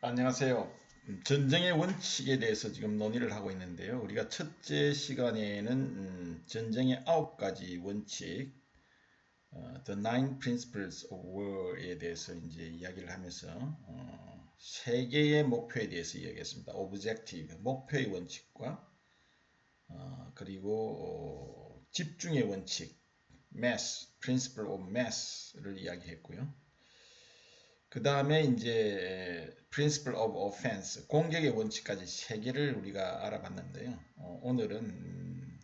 안녕하세요. 전쟁의 원칙에 대해서 지금 논의를 하고 있는데요. 우리가 첫째 시간에는 전쟁의 9가지 원칙, The Nine Principles of War에 대해서 이제 이야기를 하면서 세 개의 목표에 대해서 이야기했습니다. Objective, 목표의 원칙과 그리고 집중의 원칙, Mass, Principle of Mass를 이야기했고요. 그 다음에 이제 Principle of Offense, 공격의 원칙까지 세 개를 우리가 알아봤는데요. 오늘은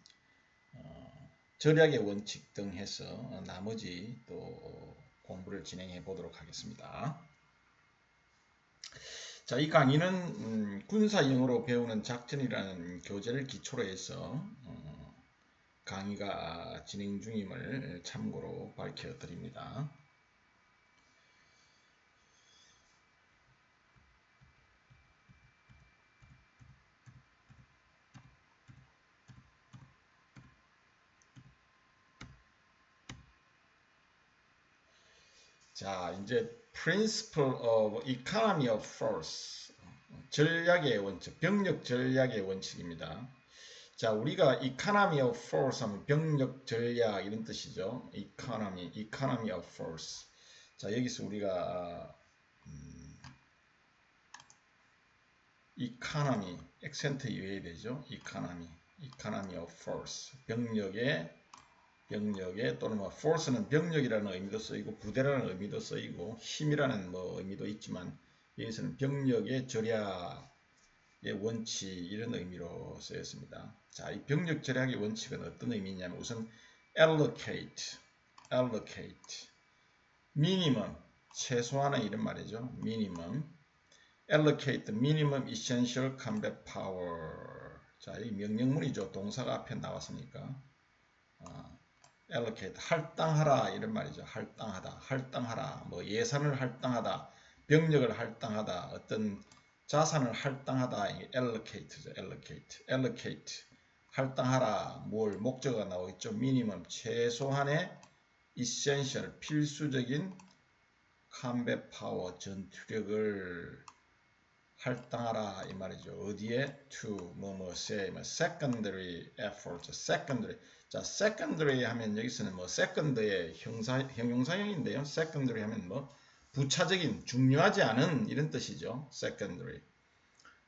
절약의 원칙 등 해서 나머지 또 공부를 진행해 보도록 하겠습니다. 자, 이 강의는 군사용어로 배우는 작전이라는 교재를 기초로 해서 강의가 진행 중임을 참고로 밝혀 드립니다. 자, 이제 Principle of Economy of Force, 전략의 원칙, 병력 전략의 원칙입니다. 자, 우리가 Economy of Force 하면 병력 전략 이런 뜻이죠. Economy of Force. 자, 여기서 우리가 Economy, 액센트 이외에 되죠. Economy of Force, 병력의 또는 뭐 force는 병력이라는 의미도 쓰이고 부대라는 의미도 쓰이고 힘이라는 뭐 의미도 있지만 여기서는 병력의 절약의 원칙 이런 의미로 쓰였습니다. 자, 이 병력 절약의 원칙은 어떤 의미냐면 우선 allocate, minimum, 최소한의 이런 말이죠. allocate minimum essential combat power. 자, 이 명령문이죠. 동사가 앞에 나왔으니까. allocate, 할당하라 이런 말이죠. 할당하라, 뭐 예산을 할당하다, 병력을 할당하다, 어떤 자산을 할당하다, allocate죠. allocate, 할당하라, 뭘 목적어가 나오겠죠. minimum, 최소한의 essential, 필수적인 combat power, 전투력을 할당하라 이 말이죠. 어디에? to 뭐뭐세 secondary effort, secondary. 자, secondary 하면 여기서는 뭐 second의 형용사형인데요. secondary 하면 뭐 부차적인, 중요하지 않은 이런 뜻이죠. secondary.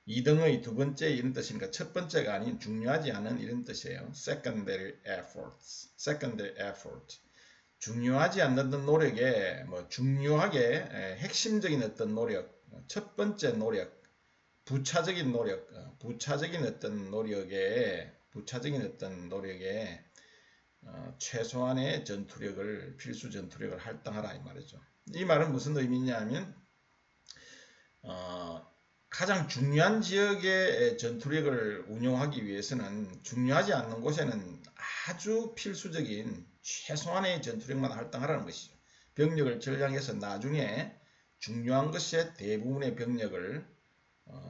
2등의 두 번째 이런 뜻이니까 첫 번째가 아닌 중요하지 않은 이런 뜻이에요. secondary effort. 중요하지 않는 노력에 뭐 중요하게 핵심적인 어떤 노력, 첫 번째 노력, 부차적인 어떤 노력에 최소한의 전투력을, 필수 전투력을 할당하라 이 말이죠. 이 말은 무슨 의미냐면 가장 중요한 지역의 전투력을 운용하기 위해서는 중요하지 않는 곳에는 아주 필수적인 최소한의 전투력만 할당하라는 것이죠. 병력을 전량해서 나중에 중요한 것에 대부분의 병력을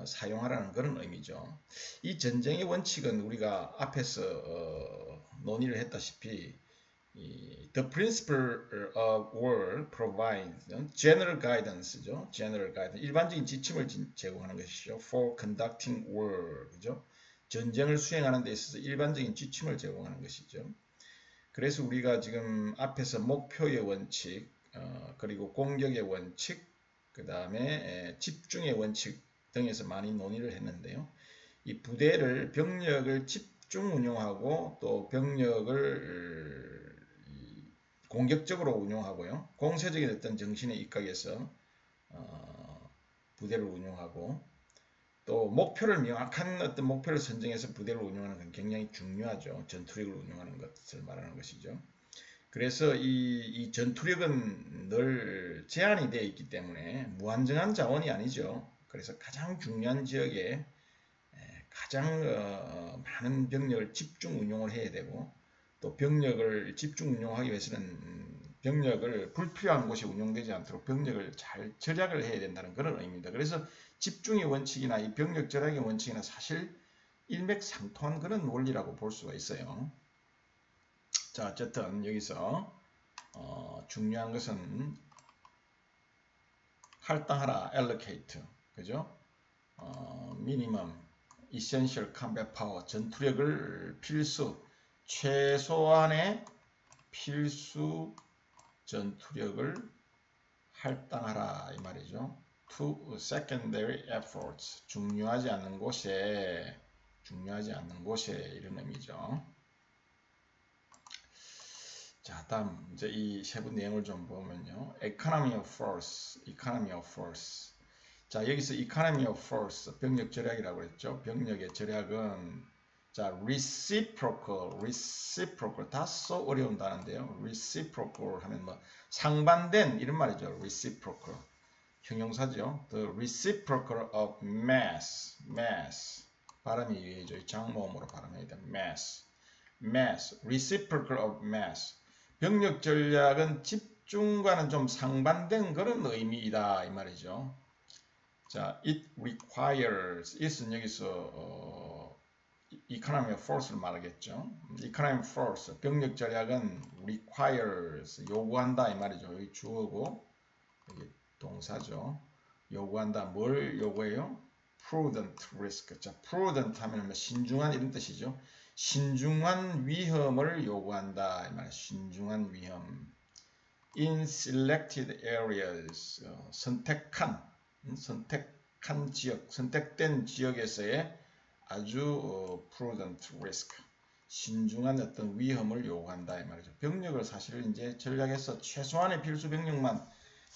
사용하라는 그런 의미죠. 이 전쟁의 원칙은 우리가 앞에서 논의를 했다시피 The principle of war provides general guidance죠. 일반적인 지침을 제공하는 것이죠. For conducting war, 그죠? 전쟁을 수행하는 데 있어서 일반적인 지침을 제공하는 것이죠. 그래서 우리가 지금 앞에서 목표의 원칙, 그리고 공격의 원칙, 그 다음에 집중의 원칙 등에서 많이 논의를 했는데요. 이 병력을 집중 운용하고 또 병력을 공격적으로 운용하고요. 공세적인 어떤 정신에 입각해서 부대를 운용하고 또 명확한 어떤 목표를 선정해서 부대를 운용하는 건 굉장히 중요하죠. 전투력을 운용하는 것을 말하는 것이죠. 그래서 이 전투력은 늘 제한이 되어 있기 때문에 무한정한 자원이 아니죠. 그래서 가장 중요한 지역에 가장 많은 병력을 집중 운용을 해야 되고 또 병력을 집중 운용하기 위해서는 병력을 불필요한 곳에 운용되지 않도록 병력을 잘 절약을 해야 된다는 그런 의미입니다. 그래서 집중의 원칙이나 이 병력 절약의 원칙이나 사실 일맥상통한 그런 원리라고 볼 수가 있어요. 자, 어쨌든 여기서 중요한 것은 할당하라, allocate. 그죠? 미니멈, essential combat power, 전투력을 최소한의 필수 전투력을 할당하라 이 말이죠. To secondary efforts, 중요하지 않는 곳에 이런 의미죠. 자, 다음 이제 이 세부 내용을 좀 보면요. economy of force. 자, 여기서 economy of force, 병력 절약이라고 했죠. 병력의 절약은 자, reciprocal 다소 어려운 단어인데요. reciprocal 하면 뭐 상반된 이런 말이죠. reciprocal 형용사죠. the reciprocal of mass 발음이 유해져. 장모음으로 발음해야 돼. mass reciprocal of mass 병력 전략은 집중과는 좀 상반된 그런 의미이다 이 말이죠. 자, it requires it은 여기서 economy of force를 말하겠죠. economy of force 병력 전략은 requires 요구한다 이 말이죠. 여기 주어고 여기 동사죠. 요구한다. 뭘 요구해요? prudent risk. 자, prudent 하면 뭐 신중한 이런 뜻이죠. 신중한 위험을 요구한다. 이 말이에요. 신중한 위험. In selected areas. 선택된 지역에서의 아주 prudent risk. 신중한 어떤 위험을 요구한다. 이 말이죠. 병력을 사실 이제 전략에서 최소한의 필수 병력만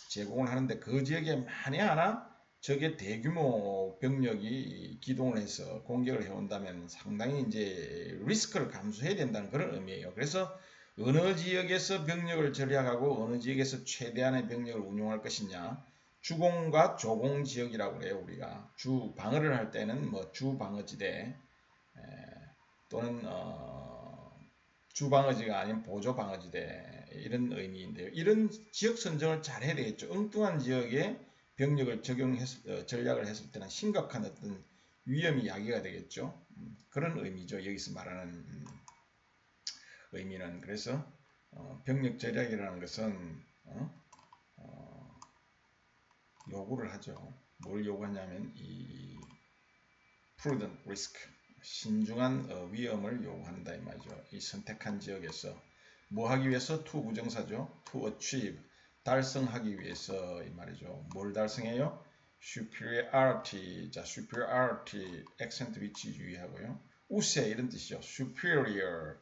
제공을 하는데 그 지역에 만에 하나 적의 대규모 병력이 기동을 해서 공격을 해온다면 상당히 이제 리스크를 감수해야 된다는 그런 의미예요. 그래서 어느 지역에서 병력을 절약하고 어느 지역에서 최대한의 병력을 운용할 것이냐 주공과 조공 지역이라고 그래요. 우리가 주 방어를 할 때는 뭐 주방어지대 또는 주방어지가 아닌 보조방어지대 이런 의미인데요. 이런 지역 선정을 잘 해야 되겠죠. 엉뚱한 지역에 병력을 전략을 했을 때는 심각한 어떤 위험이 야기가 되겠죠. 그런 의미죠. 여기서 말하는 의미는 그래서 병력 전략이라는 것은 요구를 하죠. 뭘 요구하냐면 이 prudent risk 신중한 위험을 요구한다 이 말이죠. 이 선택한 지역에서 뭐 하기 위해서 to 부정사죠. to achieve 달성하기 위해서 이 말이죠. 뭘 달성해요? superiority 자 superiority accent 위치 유의하고요. 우세 이런 뜻이죠. superior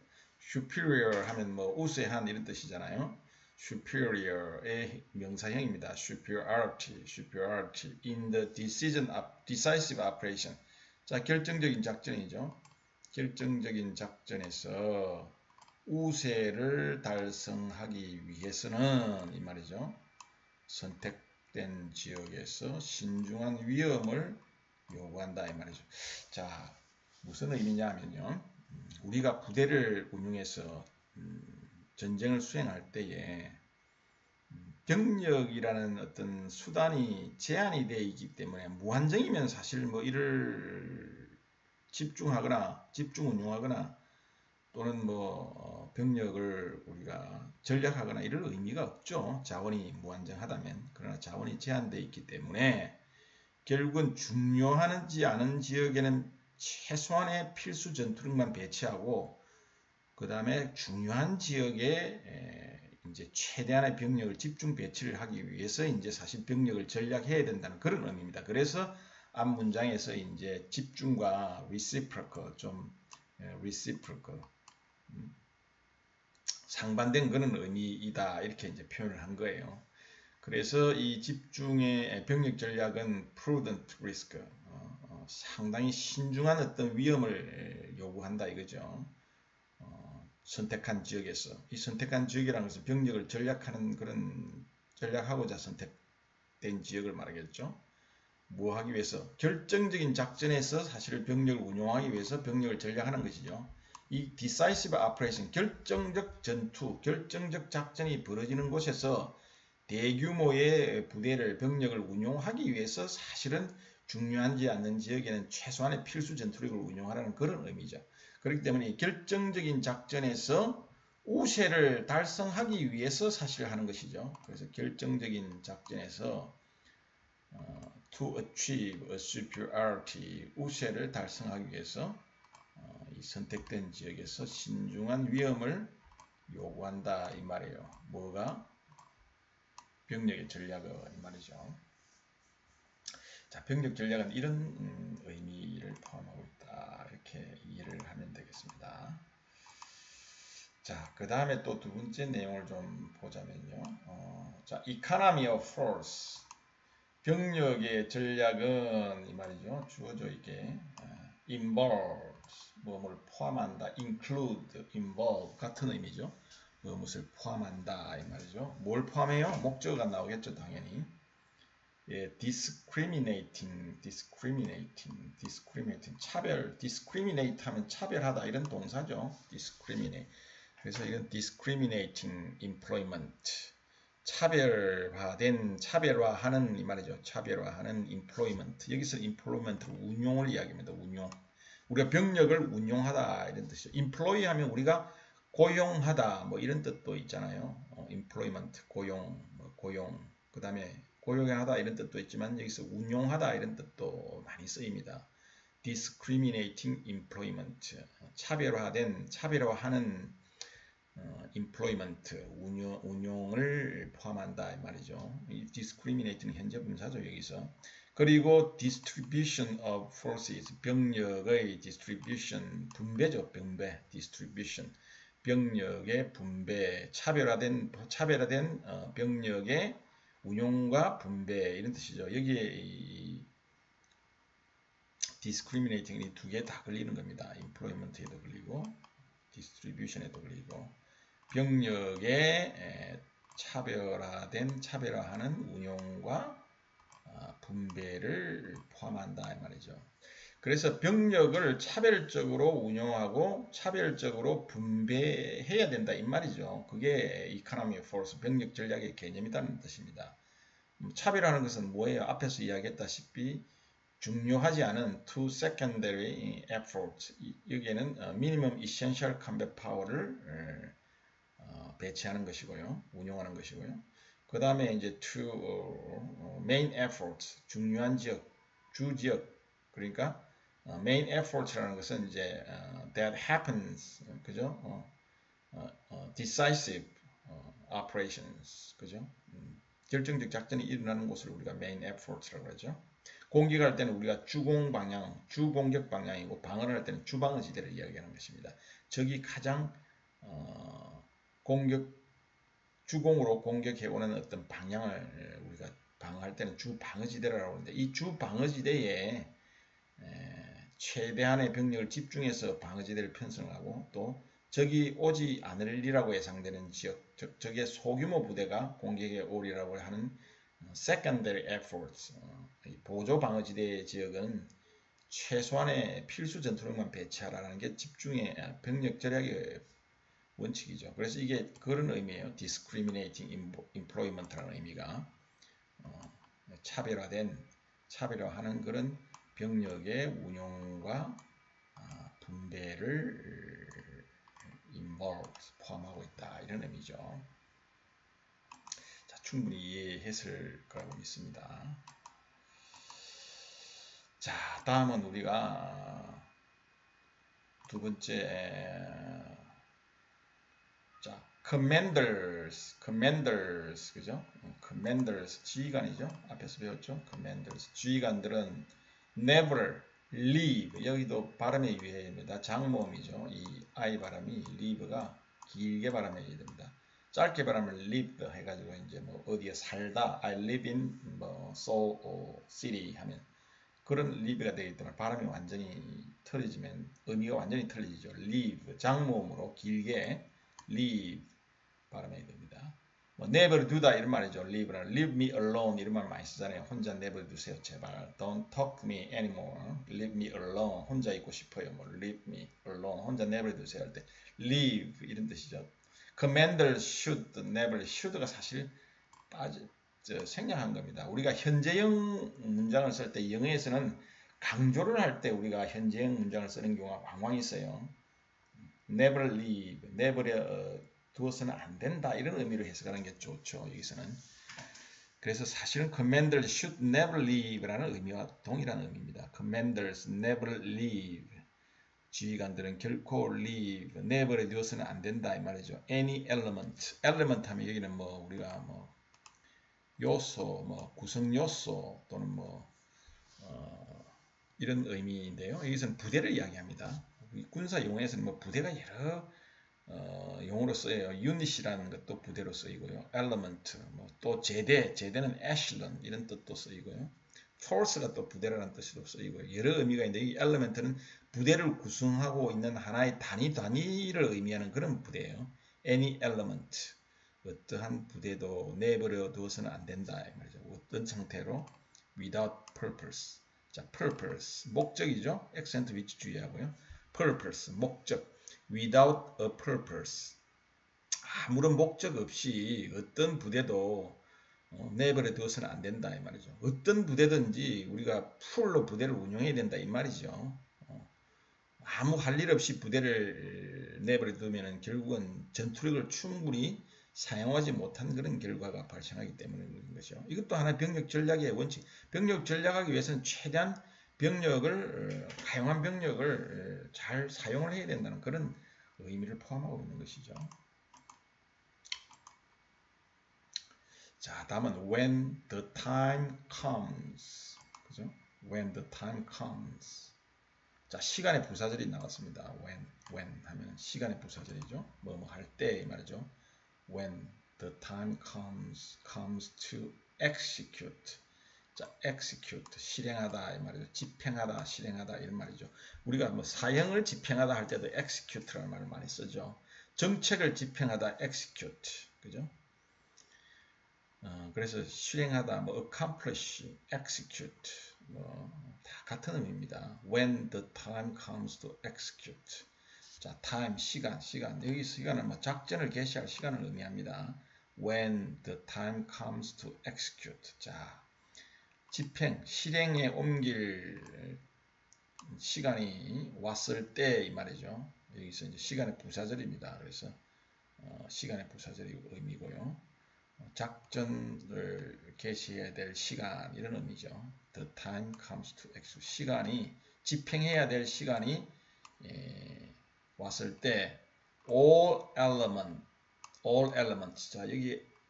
하면 뭐 우세한 이런 뜻이잖아요. superior의 명사형입니다. superiority in the decisive operation 자, 결정적인 작전이죠. 결정적인 작전에서 우세를 달성하기 위해서는 이 말이죠. 선택된 지역에서 신중한 위험을 요구한다 이 말이죠. 자, 무슨 의미냐 하면요. 우리가 부대를 운용해서 전쟁을 수행할 때에 병력이라는 어떤 수단이 제한이 되어 있기 때문에 무한정이면 사실 뭐 이를 집중하거나 집중 운용하거나 또는 뭐 병력을 우리가 전략하거나 이럴 의미가 없죠. 자원이 무한정하다면. 그러나 자원이 제한되어 있기 때문에 결국은 중요하지 않은 지역에는 최소한의 필수 전투력만 배치하고 그 다음에 중요한 지역에 이제 최대한의 병력을 집중 배치를 하기 위해서 이제 사실 병력을 전략해야 된다는 그런 의미입니다. 그래서 앞 문장에서 이제 집중과 reciprocal 상반된 그런 의미이다 이렇게 이제 표현을 한 거예요. 그래서 이 집중의 병력 전략은 prudent risk 상당히 신중한 어떤 위험을 요구한다 이거죠. 선택한 지역에서 이 선택한 지역이라는 것은 병력을 전략하고자 선택된 지역을 말하겠죠. 뭐 하기 위해서 결정적인 작전에서 사실 병력을 운용하기 위해서 병력을 전략하는 것이죠. 이 decisive operation 결정적 전투, 결정적 작전이 벌어지는 곳에서 대규모의 병력을 운용하기 위해서 사실은 중요하지 않는 지역에는 최소한의 필수 전투력을 운용하라는 그런 의미죠. 그렇기 때문에 결정적인 작전에서 우세를 달성하기 위해서 사실 하는 것이죠. 그래서 결정적인 작전에서 to achieve a superiority, 우세를 달성하기 위해서 이 선택된 지역에서 신중한 위험을 요구한다 이 말이에요. 뭐가? 병력의 전략은 이 말이죠. 자, 병력 전략은 이런 의미를 포함하고 있다. 이렇게 이해를 하면 되겠습니다. 자, 그 다음에 또 두 번째 내용을 좀 보자면요. 자, economy of force. 병력의 전략은 이 말이죠. 주어져 있게 involves, 무엇을 포함한다. include, involve 같은 의미죠. 무엇을 포함한다 이 말이죠. 뭘 포함해요? 목적어가 나오겠죠, 당연히. 예, discriminating, 차별, discriminate 하면 차별하다 이런 동사죠. discriminate. 그래서 이건 discriminating employment, 차별화하는 이 말이죠. 차별화하는 employment. 여기서 employment 운용을 이야기합니다. 운용. 우리가 병력을 운용하다 이런 뜻이죠. employ 하면 우리가 고용하다 뭐 이런 뜻도 있잖아요. employment 고용, 고용. 그다음에 고용하다 이런 뜻도 있지만 여기서 운용하다 이런 뜻도 많이 쓰입니다. discriminating employment, 차별화하는 employment, 운용을 포함한다 이 말이죠. 이 discriminate는 현재 분사죠 여기서. 그리고 distribution of forces, 병력의 distribution, 분배죠. 분배, distribution, 병력의 분배, 차별화된 병력의 운용과 분배 이런 뜻이죠. 여기에 이 discriminating이 두 개 다 걸리는 겁니다. employment에도 걸리고 distribution에도 걸리고 병력의 차별화하는 운용과 분배를 포함한다 이 말이죠. 그래서 병력을 차별적으로 운용하고 차별적으로 분배해야 된다 이 말이죠. 그게 economy of force, 병력 전략의 개념이라는 뜻입니다. 차별하는 것은 뭐예요? 앞에서 이야기했다시피 중요하지 않은 two secondary efforts, 여기에는 minimum essential combat power를 배치하는 것이고요. 운용하는 것이고요. 그 다음에 이제 two main efforts, 중요한 지역, 주지역, 그러니까 main efforts라는 것은 이제 that happens, 그죠? decisive operations, 그죠? 결정적 작전이 일어나는 곳을 우리가 main efforts라고 하죠. 공격할 때는 우리가 주공 방향, 주공격 방향이고 방어를 할 때는 주방어지대를 이야기하는 것입니다. 적이 가장 주공으로 공격해오는 어떤 방향을 우리가 방어할 때는 주방어지대라고 하는데 이 주방어지대에 최대한의 병력을 집중해서 방어지대를 편성하고 또 적이 오지 않으리라고 예상되는 지역, 적의 소규모 부대가 공격에 오리라고 하는 secondary efforts, 보조 방어지대 지역은 최소한의 필수 전투력만 배치하라는 게 집중의 병력 절약의 원칙이죠. 그래서 이게 그런 의미예요. discriminating employment라는 의미가 차별화하는 그런 병력의 운용과 분배를 포함하고 있다 이런 의미죠. 자, 충분히 이해했을 거라고 믿습니다. 자, 다음은 우리가 두 번째, 자, commanders, 그죠? commanders, 지휘관이죠. 앞에서 배웠죠? commanders, 지휘관들은 never leave, 여기도 발음의 유해입니다. 장모음이죠. 이 I 발음이 leave가 길게 발음해야 됩니다. 짧게 발음을 lived 해가지고 이제 뭐 어디에 살다, I live in 뭐 Seoul City 하면 그런 live가 되기 때문에 발음이 완전히 틀어지면 의미가 완전히 틀어지죠. live, 장모음으로 길게 live 발음해야 됩니다. 뭐 never 두다 이런 말이죠. leave는 leave me alone 이런 말 많이 쓰잖아요. 혼자 never 두세요 제발. Don't talk to me anymore. leave me alone. 혼자 있고 싶어요. 뭐 leave me alone. 혼자 never 두세요 할 때 leave 이런 뜻이죠. commanders should, never, should가 사실 생략한 겁니다. 우리가 현재형 문장을 쓸 때 영어에서는 강조를 할 때 우리가 현재형 문장을 쓰는 경우가 왕왕 있어요. never leave, never 두어서는 안 된다 이런 의미로 해석하는 게 좋죠. 여기서는 그래서 사실은 commanders should never leave라는 의미와 동일한 의미입니다. commanders never leave. 지휘관들은 결코 leave, never에 두어서는 안 된다 이 말이죠. any element. element 하면 여기는 뭐 우리가 뭐 요소, 뭐 구성 요소 또는 뭐 이런 의미인데요. 여기서는 부대를 이야기합니다. 군사 용어에서는 뭐 부대가 여러 용어로 쓰여요. 유닛이라는 것도 부대로 쓰이고요. element, 뭐 또 제대는 echelon 이런 뜻도 쓰이고요. force가 또 부대라는 뜻으로 쓰이고요. 여러 의미가 있는데 이 element는 부대를 구성하고 있는 하나의 단위를 의미하는 그런 부대예요. any element, 어떠한 부대도 내버려 두어서는 안 된다 이 말이죠. 어떤 상태로 without purpose. 자, purpose 목적이죠. 액센트 위치 주의하고요. purpose 목적. without a purpose 아무런 목적 없이 어떤 부대도 내버려 두어서는 안 된다 이 말이죠. 어떤 부대든지 우리가 풀로 부대를 운영해야 된다 이 말이죠. 아무 할 일 없이 부대를 내버려 두면 결국은 전투력을 충분히 사용하지 못한 그런 결과가 발생하기 때문인 것이죠. 이것도 하나의 병력 전략의 원칙. 병력 전략하기 위해서는 최대한 가용한 병력을 잘 사용을 해야 된다는 그런 의미를 포함하고 있는 것이죠. 자, 다음은 when the time comes. 그죠? when the time comes. 자, 시간의 부사절이 나왔습니다. when 하면 시간의 부사절이죠. 뭐뭐 할 때 이 말이죠. when the time comes to execute. 자, execute 실행하다 이 말이죠. 집행하다, 실행하다 이런 말이죠. 우리가 뭐 사형을 집행하다 할 때도 execute라는 말을 많이 쓰죠. 정책을 집행하다 execute. 그죠? 그래서 실행하다, 뭐 accomplish, execute, 뭐 다 같은 의미입니다. When the time comes to execute. 자, time 시간. 여기 시간은 뭐 작전을 개시할 시간을 의미합니다. When the time comes to execute. 자, 집행, 실행에 옮길 시간이 왔을 때 이 말이죠. 여기서 이제 시간의 부사절입니다. 그래서 시간의 부사절이 의미고요. 작전을 개시해야 될 시간 이런 의미죠. The time comes to execute. 시간이 집행해야 될 시간이 왔을 때 all elements. 자,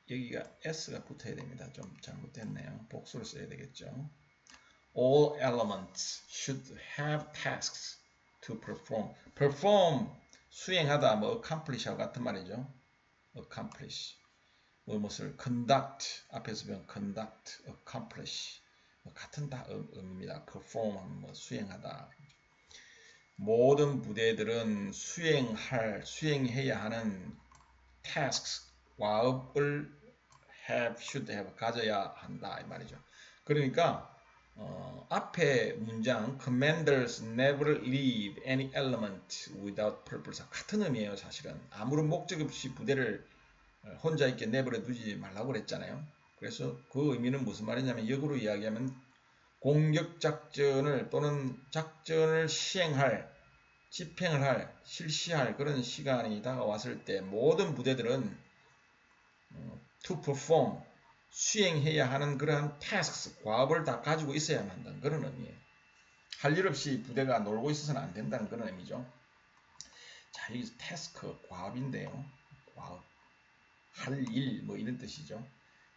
여기가 s가 붙어야 됩니다. 좀 잘못됐네요. 복수를 써야 되겠죠. All elements should have tasks to perform. perform 수행하다 뭐 accomplish하고 같은 말이죠. accomplish. 무엇을 conduct 앞에서 배운 conduct, accomplish 같은 다 의미입니다. perform 뭐 수행하다. 모든 부대들은 수행해야 하는 tasks 과업을 should have 가져야 한다 이 말이죠. 그러니까 앞에 문장 commanders never leave any element without purpose 같은 의미예요. 사실은 아무런 목적 없이 부대를 혼자 있게 내버려 두지 말라고 그랬잖아요. 그래서 그 의미는 무슨 말이냐면 역으로 이야기하면 공격 작전을 또는 작전을 집행을 할, 실시할 그런 시간이 다가왔을 때 모든 부대들은 to perform, 수행해야 하는 그러한 tasks, 과업을 다 가지고 있어야만 한다는 그런 의미예요. 할 일 없이 부대가 놀고 있어서는 안 된다는 그런 의미죠. 자, 여기서 task, 과업인데요. 과업. 할 일, 뭐 이런 뜻이죠.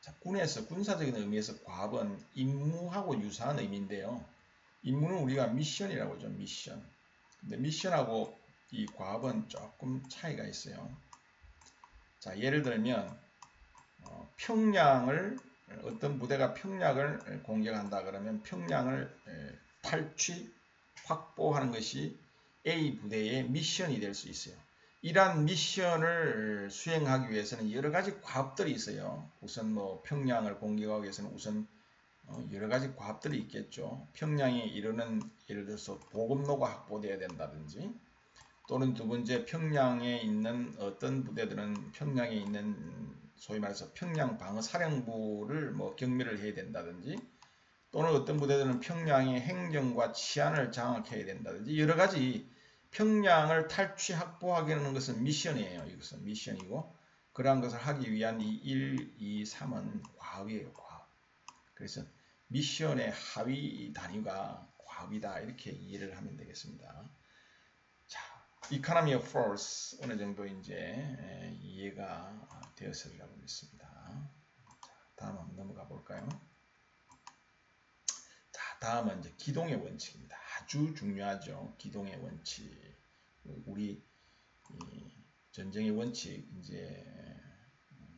자, 군사적인 의미에서 과업은 임무하고 유사한 의미인데요. 임무는 우리가 미션이라고 하죠. 미션. 근데 미션하고 이 과업은 조금 차이가 있어요. 자, 예를 들면 어떤 부대가 평양을 공격한다 그러면 평양을 확보하는 것이 A 부대의 미션이 될 수 있어요. 이러한 미션을 수행하기 위해서는 여러 가지 과업들이 있어요. 우선 뭐 평양을 공격하기 위해서는 우선 여러 가지 과업들이 있겠죠. 평양에 이르는 예를 들어서 보급로가 확보되어야 된다든지 또는 두 번째 평양에 있는 어떤 부대들은 평양에 있는 소위 말해서 평양 방어사령부를 뭐 경멸을 해야 된다든지 또는 어떤 부대들은 평양의 행정과 치안을 장악해야 된다든지 여러 가지 평양을 확보하게 하는 것은 미션이에요. 이것은 미션이고 그러한 것을 하기 위한 이 1, 2, 3은 과업이에요. 과업. 그래서 미션의 하위 단위가 과업이다 이렇게 이해를 하면 되겠습니다. 자, economy of force 어느 정도 이제 이해가 되었으리라고 믿습니다. 자, 다음 한번 넘어가 볼까요? 자, 다음은 이제 기동의 원칙입니다. 아주 중요하죠. 기동의 원칙. 우리 전쟁의 원칙 이제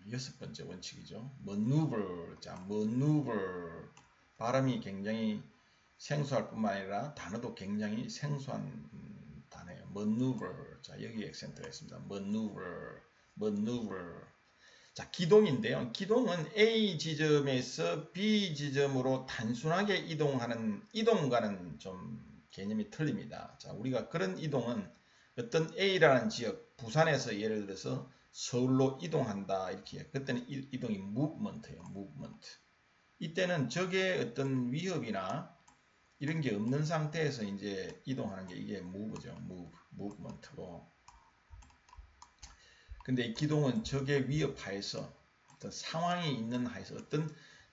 6번째 원칙이죠. maneuver. 자, maneuver. 발음이 굉장히 생소할 뿐만 아니라 단어도 굉장히 생소한 단어예요. maneuver. 자, 여기 액센트가 있습니다. maneuver. maneuver. 자, 기동인데요. 기동은 A 지점에서 B 지점으로 단순하게 이동하는 이동과는 좀 개념이 틀립니다. 자, 우리가 그런 이동은 어떤 A라는 지역, 부산에서 예를 들어서 서울로 이동한다 이렇게 해요. 그때는 이동이 movement예요. movement. 이때는 적의 어떤 위협이나 이런 게 없는 상태에서 이제 이동하는 게 이게 move죠. movement고. 근데 이 기동은 적의 위협 하에서 어떤 상황이 있는 하에서 어떤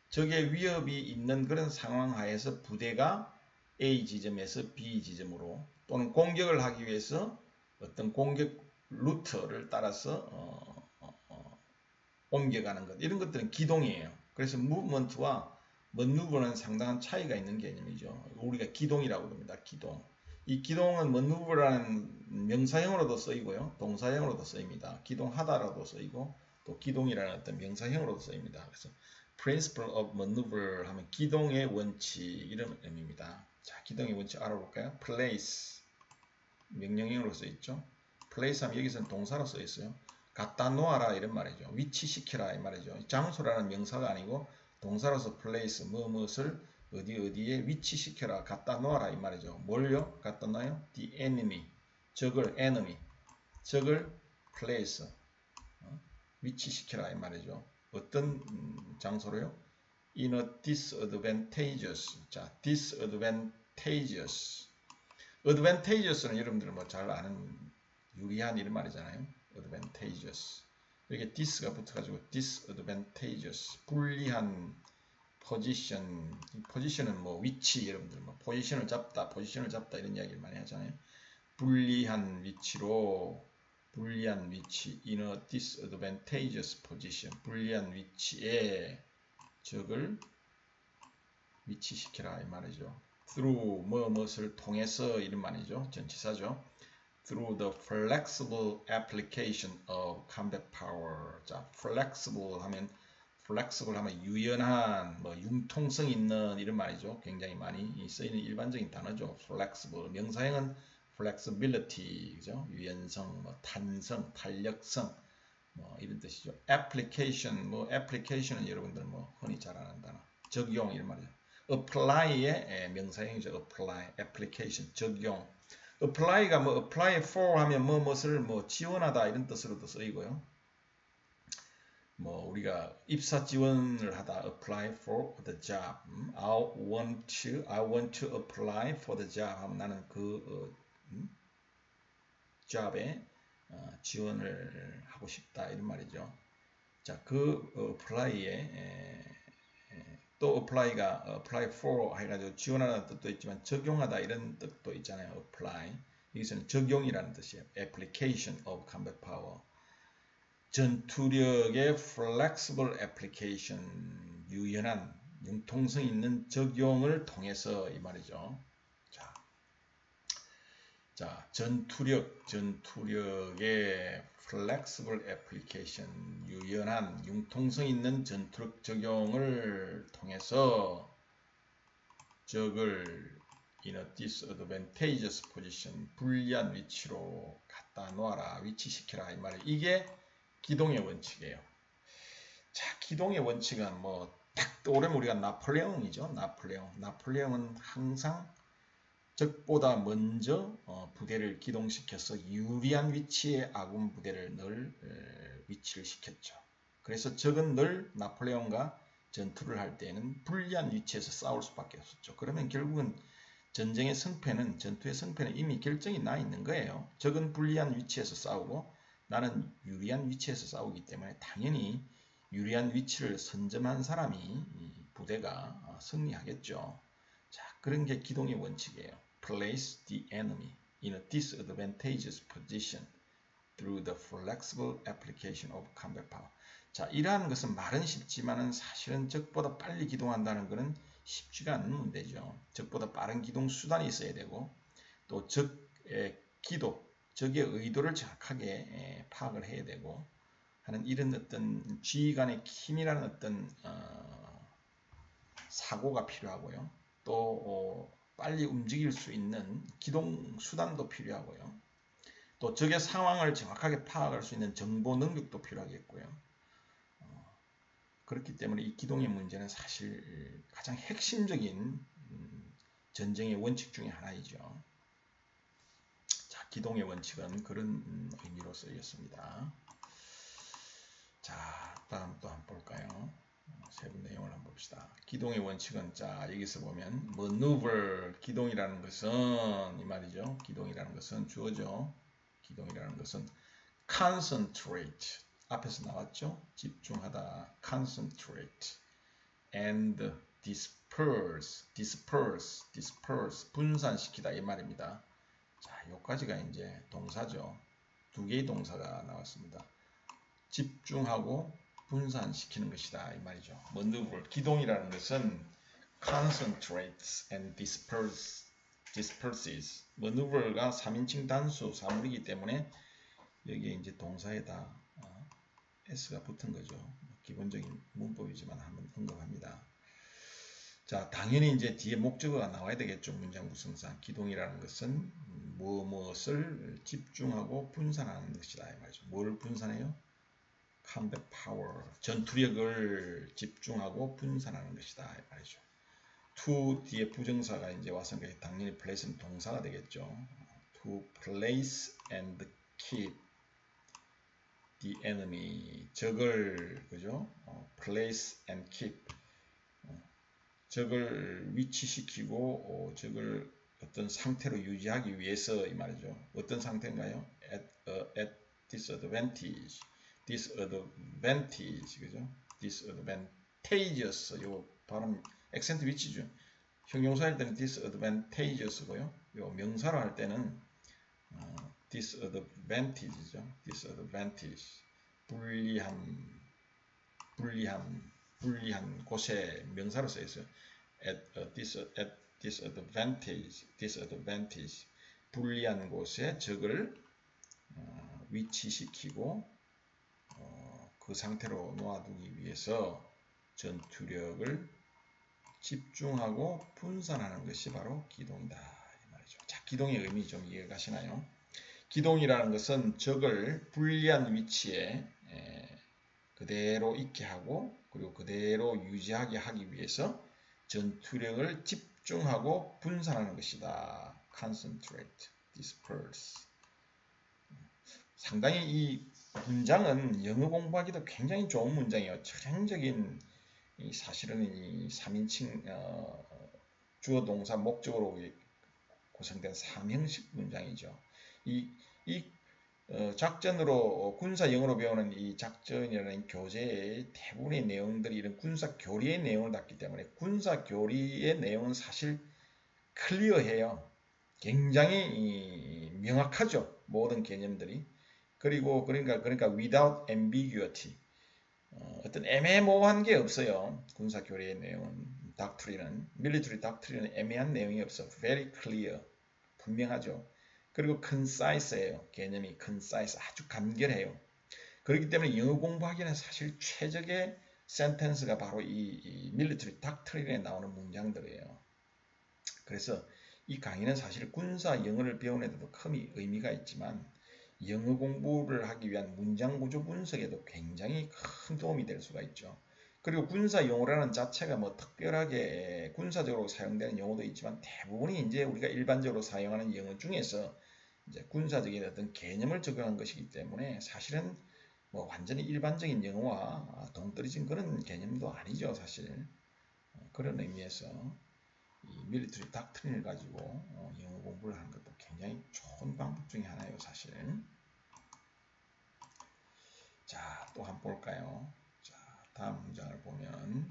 적의 위협이 있는 그런 상황 하에서 부대가 A 지점에서 B 지점으로 또는 공격을 하기 위해서 어떤 공격 루트를 따라서 옮겨가는 것 이런 것들은 기동이에요. 그래서 무브먼트와 maneuver는 상당한 차이가 있는 개념이죠. 우리가 기동이라고 합니다. 기동. 이 기동은 maneuver라는 명사형으로도 쓰이고요. 동사형으로도 쓰입니다. 기동하다라도 쓰이고 또 기동이라는 어떤 명사형으로도 쓰입니다. 그래서 principle of maneuver 하면 기동의 원칙 이런 의미입니다. 자, 기동의 원칙 알아볼까요? place 명령형으로 쓰여있죠. place 하면 여기서는 동사로 쓰여있어요. 갖다 놓아라 이런 말이죠. 위치시키라 이 말이죠. 장소라는 명사가 아니고 동사로서 place 무엇을 어디에 위치시켜라 갖다 놓아라 이 말이죠. 뭘요? 갖다 놔요? the enemy 적을 enemy 적을 place 위치시키라 이 말이죠. 어떤 장소로요? in a disadvantageous 자 disadvantageous advantageous는 여러분들 뭐 잘 아는 유리한 이런 말이잖아요. advantageous 여기 dis가 붙어가지고 disadvantageous 불리한 position position은 뭐 위치 여러분들 뭐 포지션을 잡다 이런 이야기를 많이 하잖아요. 불리한 위치 in a disadvantageous position 불리한 위치에 적을 위치시키라 이 말이죠. through 무엇을 통해서 이런 말이죠. 전치사죠. through the flexible application of combat power. 자, flexible 하면 유연한, 뭐 융통성 있는 이런 말이죠. 굉장히 많이 쓰이는 일반적인 단어죠. flexible. 명사형은 flexibility, 그죠? 유연성, 뭐 탄성, 탄력성, 뭐 이런 뜻이죠. application, 뭐 application은 여러분들 뭐 흔히 잘 아는 단어. 적용 이런 말이죠. apply의 명사형이죠. apply, application, 적용. apply가 뭐 apply for 하면 무엇을 뭐 지원하다 이런 뜻으로도 쓰이고요. 뭐 우리가 입사 지원을 하다 apply for the job. I want to apply for the job 하면 나는 그 job에 지원을 하고 싶다 이런 말이죠. 자, 그 apply에 또 apply가 apply for 해가지고 지원하는 뜻도 있지만 적용하다 이런 뜻도 있잖아요. apply 여기서는 적용이라는 뜻이에요. application of combat power 전투력의 flexible application 유연한 융통성 있는 적용을 통해서 이 말이죠. 자, 전투력의 flexible application, 유연한, 융통성 있는 전투력 적용을 통해서 적을 in a disadvantageous position, 불리한 위치로 갖다 놓아라, 위치시켜라 이 말이에요. 이게 기동의 원칙이에요. 자, 기동의 원칙은 뭐 딱 떠오르면 우리가 나폴레옹이죠. 나폴레옹은 항상 적보다 먼저 부대를 기동시켜서 유리한 위치에 아군 부대를 늘 위치를 시켰죠. 그래서 적은 늘 나폴레옹과 전투를 할 때에는 불리한 위치에서 싸울 수밖에 없었죠. 그러면 결국은 전투의 승패는 이미 결정이 나 있는 거예요. 적은 불리한 위치에서 싸우고 나는 유리한 위치에서 싸우기 때문에 당연히 유리한 위치를 선점한 사람이 부대가 승리하겠죠. 자, 그런 게 기동의 원칙이에요. Place the enemy in a disadvantageous position through the flexible application of combat power. 자, 이러한 것은 말은 쉽지만은 사실은 적보다 빨리 기동한다는 것은 쉽지가 않은 문제죠. 적보다 빠른 기동 수단이 있어야 되고 또 적의 기도, 적의 의도를 정확하게 파악을 해야 되고 하는 이런 어떤 지휘관의 힘이라는 어떤 사고가 필요하고요. 또 빨리 움직일 수 있는 기동 수단도 필요하고요. 또 적의 상황을 정확하게 파악할 수 있는 정보 능력도 필요하겠고요. 그렇기 때문에 이 기동의 문제는 사실 가장 핵심적인 전쟁의 원칙 중에 하나이죠. 자, 기동의 원칙은 그런 의미로 쓰였습니다. 자, 다음 또 한번 볼까요? 세부 내용을 한번 봅시다. 기동의 원칙은 자, 여기서 보면 maneuver, 기동이라는 것은 이 말이죠. 기동이라는 것은 주어죠. 기동이라는 것은 concentrate, 앞에서 나왔죠. 집중하다, concentrate, and disperse, 분산시키다 이 말입니다. 자, 여기까지가 이제 동사죠. 두 개의 동사가 나왔습니다. 집중하고 분산시키는 것이다 이 말이죠. maneuver, 기동이라는 것은 concentrates and disperses. maneuver가 3인칭 단수 사물이기 때문에 여기에 이제 동사에다 s가 붙은 거죠. 기본적인 문법이지만 한번 언급합니다. 자, 당연히 이제 뒤에 목적어가 나와야 되겠죠. 문장 구성상. 기동이라는 것은 무엇을 집중하고 분산하는 것이다 이 말이죠. 뭘 분산해요? combat power, 전투력을 집중하고 분산하는 것이다 이 말이죠. to 뒤에 부정사가 이제 와서 당연히 place는 동사가 되겠죠. to place and keep the enemy, 적을 그죠? place and keep, 적을 위치시키고 적을 어떤 상태로 유지하기 위해서 이 말이죠. 어떤 상태인가요? at disadvantage, 그죠? disadvantageous, 요 발음 액센트 위치죠. 형용사 할 때는 disadvantageous고요. 요 명사로 할 때는 disadvantage죠. disadvantage, 불리한 곳에 명사로 쓰여 있어요. at disadvantage, 불리한 곳에 적을 위치시키고 그 상태로 놓아두기 위해서 전투력을 집중하고 분산하는 것이 바로 기동이다 이 말이죠. 자, 기동의 의미 좀 이해가 가시나요? 기동이라는 것은 적을 불리한 위치에 그대로 있게 하고 그리고 그대로 유지하게 하기 위해서 전투력을 집중하고 분산하는 것이다. concentrate, disperse. 상당히 이 문장은 영어 공부하기도 굉장히 좋은 문장이에요. 전형적인 사실은 이 3인칭 주어 동사 목적으로 구성된 3형식 문장이죠. 이 작전으로 군사 영어로 배우는 이 작전이라는 교재의 대부분의 내용들이 이런 군사 교리의 내용을 담기 때문에 군사 교리의 내용은 사실 클리어해요. 굉장히 명확하죠. 모든 개념들이. 그리고 그러니까 without ambiguity. 어떤 애매모호한 게 없어요. 군사 교리의 내용은, doctrine은, military doctrine은 애매한 내용이 없어. very clear. 분명하죠. 그리고 concise예요. 개념이 concise, 아주 간결해요. 그렇기 때문에 영어 공부하기에는 사실 최적의 센텐스가 바로 이 military doctrine에 나오는 문장들이에요. 그래서 이 강의는 사실 군사 영어를 배우는 데도 큰 의미가 있지만 영어 공부를 하기 위한 문장 구조 분석에도 굉장히 큰 도움이 될 수가 있죠. 그리고 군사 용어라는 자체가 뭐 특별하게 군사적으로 사용되는 용어도 있지만 대부분이 이제 우리가 일반적으로 사용하는 영어 중에서 이제 군사적인 어떤 개념을 적용한 것이기 때문에 사실은 뭐 완전히 일반적인 영어와 동떨어진 그런 개념도 아니죠, 사실. 그런 의미에서 이 밀리터리 닥트린을 가지고 영어 공부를 하는 것도 굉장히 좋은 방법 중에 하나예요, 사실. 자, 또 한번 볼까요? 자, 다음 문장을 보면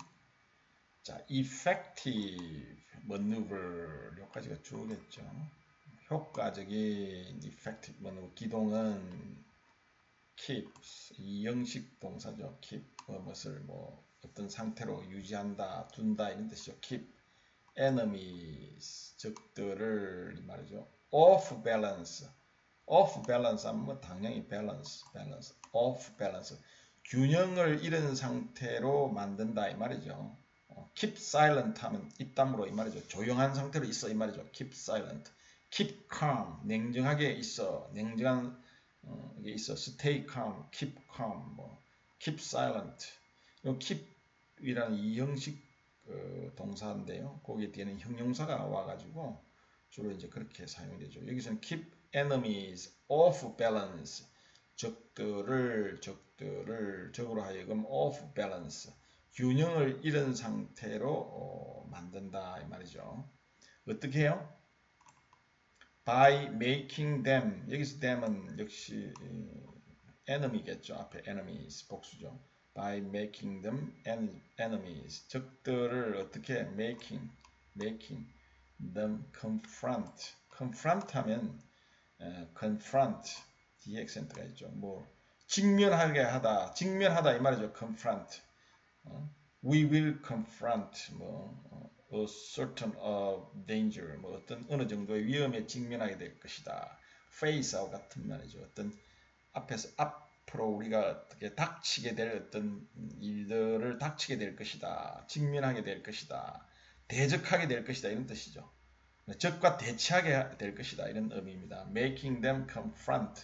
자, effective maneuver 여기까지가 주겠죠. 효과적인 effective maneuver 기동은 keep 이형식 동사죠. keep 무엇을 뭐 어떤 상태로 유지한다, 둔다 이런 뜻이죠. keep enemies 적들을 이 말이죠. off balance 하면 뭐 당연히 balance off balance 균형을 잃은 상태로 만든다 이 말이죠. keep silent 하면 입담으로 이 말이죠. 조용한 상태로 있어 이 말이죠. keep silent, keep calm 냉정하게 있어, 냉정한 게 있어. stay calm, keep calm, 뭐 keep silent. 요 keep이라는 이 형식 동사인데요. 거기에 뒤에는 형용사가 와가지고 주로 이제 그렇게 사용되죠. 여기서는 keep enemies off balance. 적으로 하여금 off balance. 균형을 잃은 상태로 만든다 이 말이죠. 어떻게 해요? by making them. 여기서 them은 역시 enemy겠죠. 앞에 enemies 복수죠. by making them enemies. 적들을 어떻게 making them confront 하면 confront 뒤에 액센트가 있죠. 뭐 직면하다 이 말이죠. confront. we will confront a certain of danger 뭐 어떤 어느 정도의 위험에 직면하게 될 것이다. face하고 같은 말이죠. 어떤 앞으로 우리가 어떻게 닥치게 될 어떤 일들을 닥치게 될 것이다. 직면하게 될 것이다. 대적하게 될 것이다. 이런 뜻이죠. 적과 대치하게 될 것이다. 이런 의미입니다. making them confront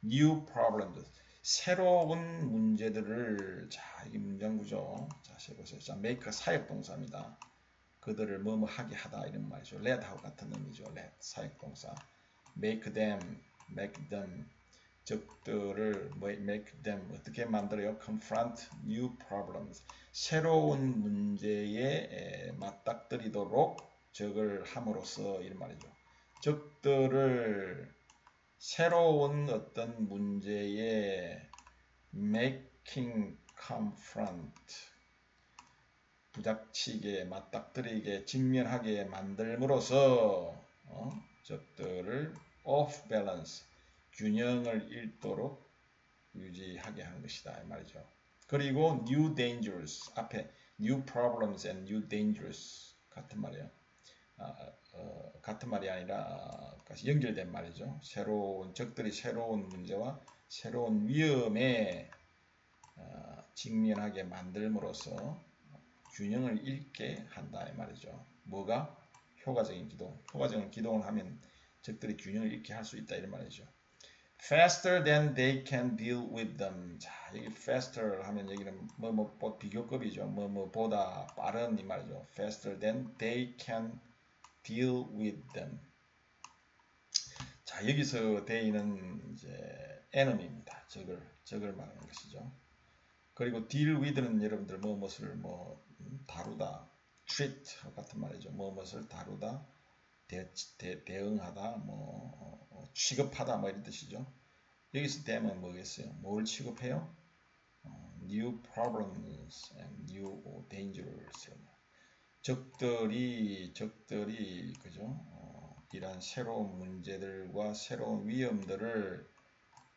new problems. 새로운 문제들을 자, 이게 문장구죠. 자, 해보세요. 자, make 사역동사입니다. 그들을 뭐뭐 하게 하다 이런 말이죠. let하고 같은 의미죠. let 사역동사. make them 적들을 make them 어떻게 만들어요? confront new problems. 새로운 문제에 맞닥뜨리도록 적을 함으로써 이런 말이죠. 적들을 새로운 어떤 문제에 making confront 부닥치게 맞닥뜨리게 직면하게 만들므로써 적들을 off balance 균형을 잃도록 유지하게 하는 것이다 이 말이죠. 그리고 new dangers 앞에 new problems and new dangers 같은 말이에요. 같은 말이 아니라 연결된 말이죠. 새로운 적들이 새로운 문제와 새로운 위험에 직면하게 만들므로써 균형을 잃게 한다 이 말이죠. 뭐가? 효과적인 기동. 효과적인 기동을 하면 적들이 균형을 잃게 할 수 있다 이런 말이죠. faster than they can deal with them. 자, 여기 faster 하면 여기는 뭐 비교급이죠. 보다 빠른 이 말이죠. faster than they can deal with them. 자, 여기서 they는 이제 enemy입니다. 적을 말하는 것이죠. 그리고 deal with는 여러분들 무엇을 다루다, treat 같은 말이죠. 무엇을 다루다, 대응하다, 취급하다 이런 뜻이죠. 여기서 되면 뭐겠어요? 뭘 취급해요? new problems and new dangers. 적들이 그죠? 이런 새로운 문제들과 새로운 위험들을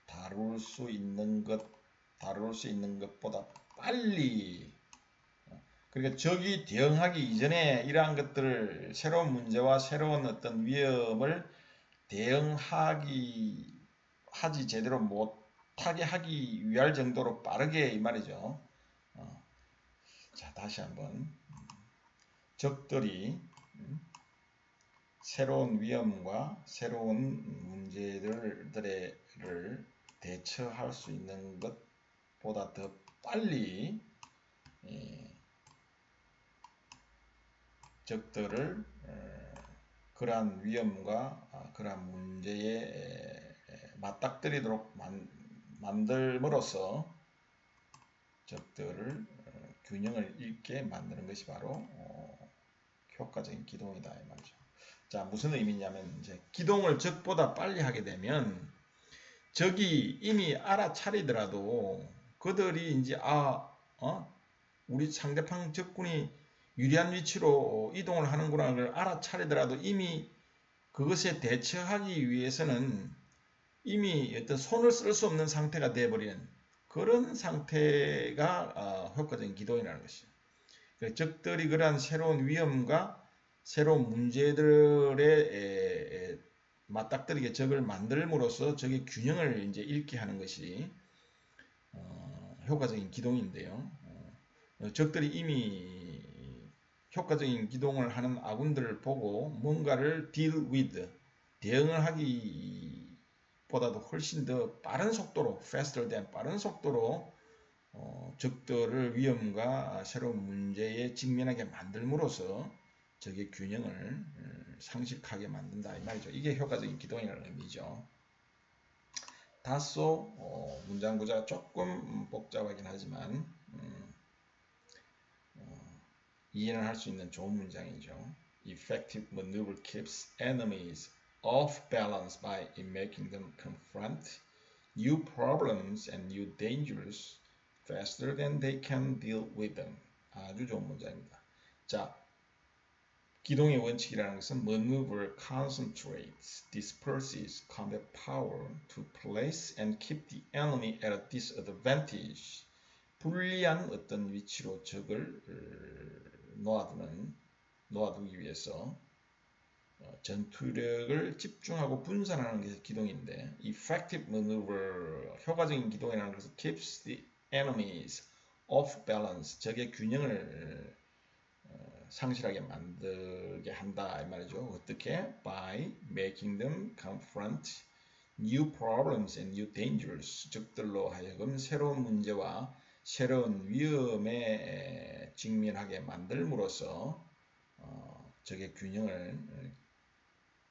다룰 수 있는 것보다 빨리 그러니까 적이 대응하기 이전에 이러한 것들을 새로운 문제와 새로운 어떤 위험을 하지 제대로 못하게 하기 위할 정도로 빠르게 이 말이죠. 자, 다시 한번 적들이 새로운 위험과 새로운 문제들을 대처할 수 있는 것보다 더 빨리 적들을 그러한 위험과 그러한 문제에 맞닥뜨리도록 만들므로써 적들을 균형을 잃게 만드는 것이 바로 효과적인 기동이다 이 말이죠. 자, 무슨 의미냐면 이제 기동을 적보다 빨리 하게 되면 적이 이미 알아차리더라도 그들이 이제 우리 상대방 적군이 유리한 위치로 이동을 하는구나를 알아차리더라도 이미 그것에 대처하기 위해서는 이미 어떤 손을 쓸 수 없는 상태가 되어버리는 그런 상태가 효과적인 기동이라는 것이죠. 적들이 그러한 새로운 위험과 새로운 문제들에 맞닥뜨리게 적을 만들므로써 적의 균형을 이제 잃게 하는 것이 효과적인 기동인데요. 적들이 이미 효과적인 기동을 하는 아군들을 보고 뭔가를 deal with, 대응을 하기보다도 훨씬 더 빠른 속도로, faster than 빠른 속도로 적들을 위험과 새로운 문제에 직면하게 만들므로써 적의 균형을 상실하게 만든다 이 말이죠. 이게 효과적인 기동이라는 의미죠. 다소 문장 구조가 조금 복잡하긴 하지만 이해는 할 수 있는 좋은 문장이죠. Effective maneuver keeps enemies off balance by making them confront new problems and new dangers faster than they can deal with them. 아주 좋은 문장입니다. 자, 기동의 원칙이라는 것은 maneuver concentrates, disperses combat power to place and keep the enemy at a disadvantage. 불리한 어떤 위치로 적을 놓아두기 위해서 전투력을 집중하고 분산하는 게 기동인데 effective maneuver, 효과적인 기동이라는 것은 keeps the enemies off balance, 적의 균형을 상실하게 만들게 한다 이 말이죠. 어떻게? By making them confront new problems and new dangers, 적들로 하여금 새로운 문제와 새로운 위험에 직면하게 만들므로써 적의 균형을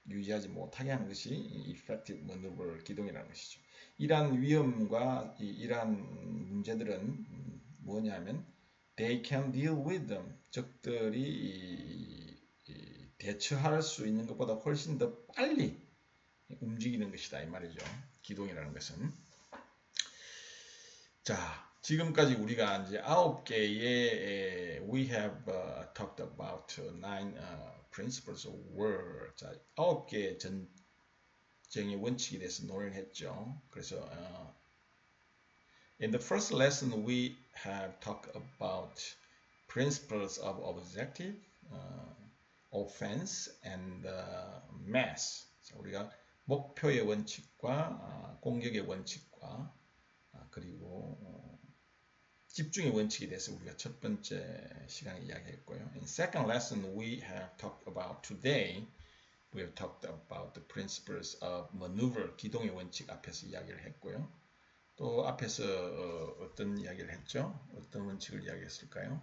유지하지 못하게 하는 것이 effective maneuver 기동이라는 것이죠. 이러한 위험과 이러한 문제들은 뭐냐면 they can deal with them, 적들이 대처할 수 있는 것보다 훨씬 더 빨리 움직이는 것이다 이 말이죠. 기동이라는 것은. 자, 지금까지 우리가 이제 9개의 we have talked about 9 principles of war. 자, 9개의 전쟁의 원칙에 대해서 논의를 했죠. 그래서 in the first lesson we have talked about principles of objective, offense and mass. 자, 우리가 목표의 원칙과 공격의 원칙과 그리고 집중의 원칙에 대해서 우리가 첫 번째 시간에 이야기했고요. In second lesson we have talked about today, we have talked about the principles of maneuver, 기동의 원칙 앞에서 이야기를 했고요. 또 앞에서 어떤 이야기를 했죠? 어떤 원칙을 이야기했을까요?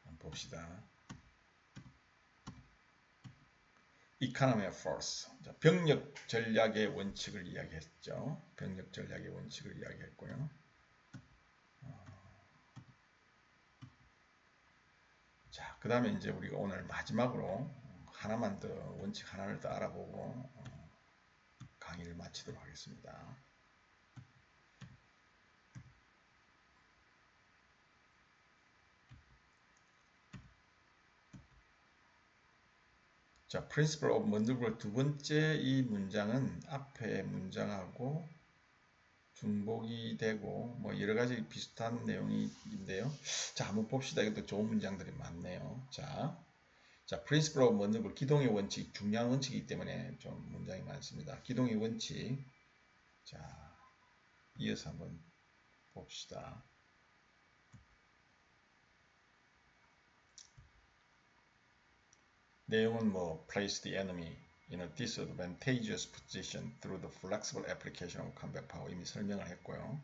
한번 봅시다. Economy of force, 병력 전략의 원칙을 이야기했죠. 병력 전략의 원칙을 이야기했고요. 자, 그 다음에 이제 우리가 오늘 마지막으로 하나만 더 원칙 하나를 더 알아보고 강의를 마치도록 하겠습니다. 자, principle of maneuver 두 번째 이 문장은 앞에 문장하고 중복이 되고 뭐 여러 가지 비슷한 내용인데요. 자, 한번 봅시다. 이것도 좋은 문장들이 많네요. 자, principle of maneuver, 기동의 원칙, 중요한 원칙이기 때문에 좀 문장이 많습니다. 기동의 원칙. 자, 이어서 한번 봅시다. 내용은 뭐 place the enemy in a disadvantageous position through the flexible application of combat power 이미 설명을 했고요.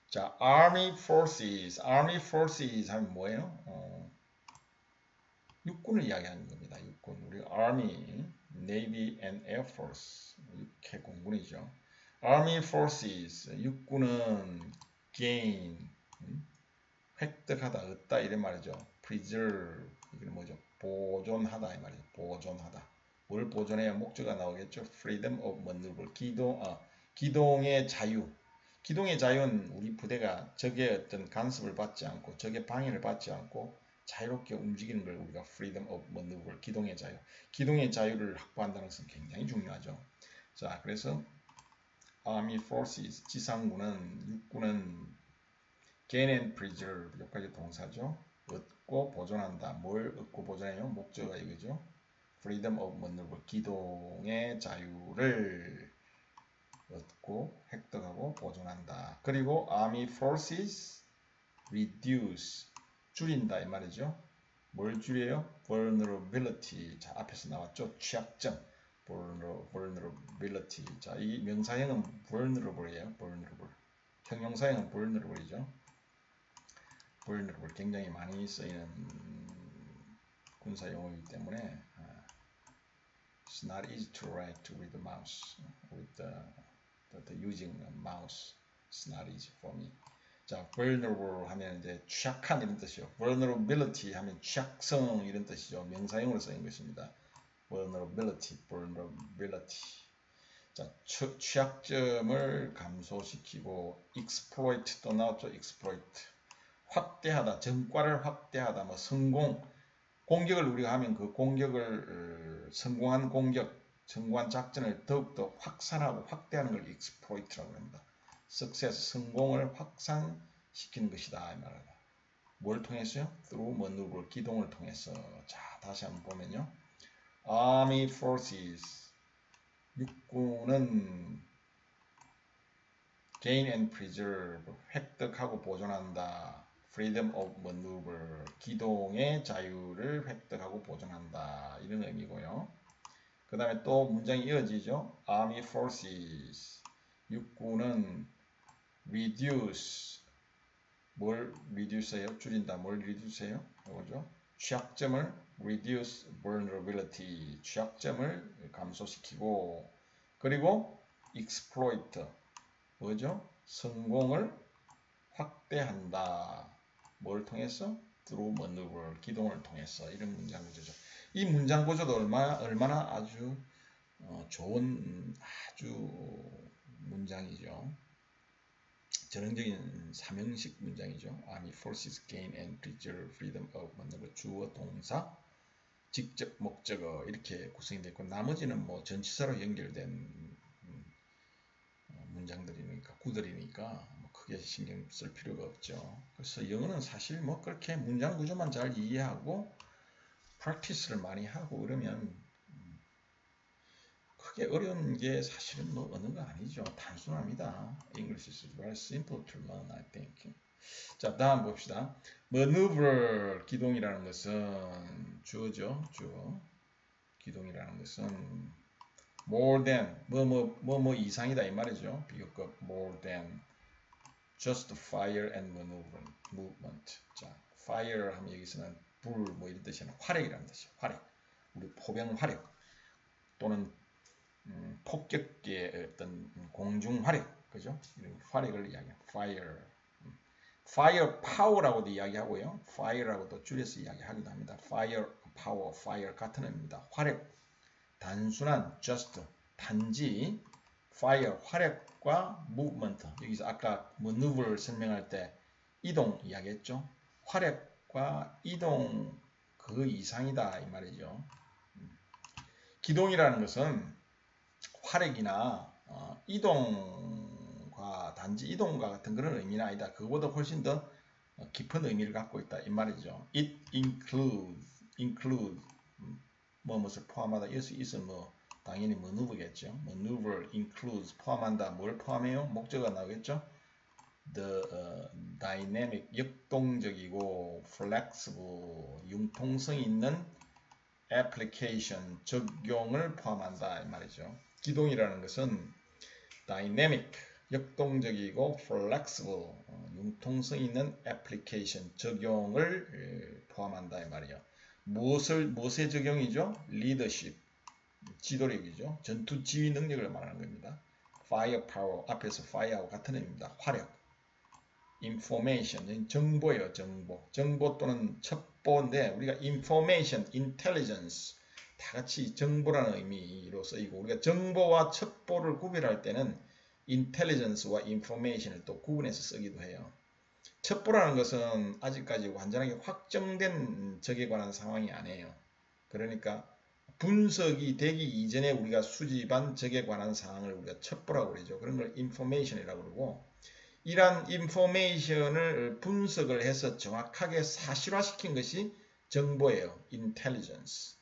자, army forces 하면 뭐예요? 육군을 이야기하는 겁니다. 육군. 우리 army, navy and air force 육해 공군이죠. army forces 육군은 gain 획득하다, 얻다 이런 말이죠. preserve 이게 뭐죠? 보존하다 이 말이죠. 보존하다. 뭘 보존해야 목적어가 나오겠죠? freedom of maneuver. 기동의 자유. 기동의 자유는 우리 부대가 적의 어떤 간섭을 받지 않고 적의 방해를 받지 않고 자유롭게 움직이는 걸 우리가 freedom of maneuver, 기동의 자유. 기동의 자유를 확보한다는 것은 굉장히 중요하죠. 자, 그래서 Army Forces, 지상군은, 육군은 gain and preserve, 여기까지 동사죠. 얻고 보존한다. 뭘 얻고 보존해요? 목적어가 이거죠. freedom of maneuver, 기동의 자유를 얻고 획득하고 보존한다. 그리고 Army Forces reduce, 줄인다 이 말이죠. 뭘 줄여요? vulnerability. 자, 앞에서 나왔죠. 취약점. vulnerability. 자, 이 명사형은 vulnerable이에요. vulnerable. 형용사형은 vulnerable이죠. vulnerable 굉장히 많이 쓰이는 군사 용어이기 때문에 it's not easy to write with the mouse. with the using a mouse. It's not easy for me. 자, vulnerable 하면 이제 취약한 이런 뜻이요. vulnerability 하면 취약성 이런 뜻이죠. 명사형으로 쓰인 것입니다. vulnerability. 자, 취약점을 감소시키고 exploit 또 나왔죠. exploit. 확대하다, 전과를 확대하다, 뭐 성공, 공격을 우리가 하면 그 공격을 성공한 공격, 성공한 작전을 더욱더 확산하고 확대하는 걸 exploit라고 합니다. success, 성공을 확산시키는 것이다 이 말이다. 뭘 통해서요? through maneuver, 기동을 통해서. 자, 다시 한번 보면요. Army Forces, 육군은 gain and preserve, 획득하고 보존한다. freedom of maneuver, 기동의 자유를 획득하고 보존한다. 이런 의미고요. 그 다음에 또 문장이 이어지죠. Army Forces, 육군은 reduce, 뭘 reduce해요? 줄인다. 뭘 reduce해요? 이거죠. 취약점을 reduce vulnerability, 취약점을 감소시키고, 그리고 exploit, 뭐죠? 성공을 확대한다. 뭘 통해서? through maneuver, 기동을 통해서. 이런 문장 구조죠. 이 문장 구조도 얼마나 아주 좋은 문장이죠. 전형적인 삼형식 문장이죠. Army Forces gain and preserve freedom of maneuver. 주어, 동사, 직접, 목적어 이렇게 구성이 되고 나머지는 뭐 전치사로 연결된 문장들이니까 구들이니까 뭐 크게 신경 쓸 필요가 없죠. 그래서 영어는 사실 뭐 그렇게 문장 구조만 잘 이해하고 프랙티스를 많이 하고 그러면 크게 어려운 게 사실은 뭐 어느 거 아니죠. 단순합니다. English is very simple to learn, I think. 자, 다음 봅시다. maneuver, 기동이라는 것은 주어죠. 주어. 기동이라는 것은 more than, 뭐 이상이다 이 말이죠. 비교급 more than just fire and movement. 자, fire 하면 여기서는 불 뭐 이런 뜻이 아니라 화력이라는 뜻이에요. 화력. 우리 포병 화력 또는 폭격기의 어떤 공중 화력, 그죠? 이런 화력을 이야기해요. fire. fire power라고도 이야기하고요. fire라고도 줄여서 이야기하기도 합니다. fire power, fire 같은 의미입니다. 화력. 단순한 just, 단지 fire, 화력과 movement. 여기서 아까 maneuver를 설명할 때 이동 이야기했죠. 화력과 이동 그 이상이다 이 말이죠. 기동이라는 것은 화력이나 이동과 단지 이동과 같은 그런 의미는 아니다. 그거보다 훨씬 더 깊은 의미를 갖고 있다 이 말이죠. It include 무엇을 포함하다. 이것은 뭐 당연히 maneuver겠죠. maneuver includes 포함한다. 뭘 포함해요? 목적어가 나오겠죠. The dynamic, 역동적이고 flexible, 융통성 있는 application, 적용을 포함한다 이 말이죠. 기동이라는 것은 dynamic, 역동적이고 flexible, 융통성 있는 application, 적용을 포함한다 이 말이에요. 무엇의 적용이죠? leadership, 지도력이죠. 전투 지휘 능력을 말하는 겁니다. firepower, 앞에서 fire하고 같은 의미입니다. 화력. information, 정보예요. 정보 또는 첩보인데 우리가 information, intelligence 다 같이 정보라는 의미로 쓰이고 우리가 정보와 첩보를 구별할 때는 intelligence와 information을 또 구분해서 쓰기도 해요. 첩보라는 것은 아직까지 완전하게 확정된 적에 관한 상황이 아니에요. 그러니까 분석이 되기 이전에 우리가 수집한 적에 관한 사항을 우리가 첩보라고 그러죠. 그런 걸 information이라고 그러고, 이러한 인포메이션을 분석을 해서 정확하게 사실화시킨 것이 정보예요. intelligence.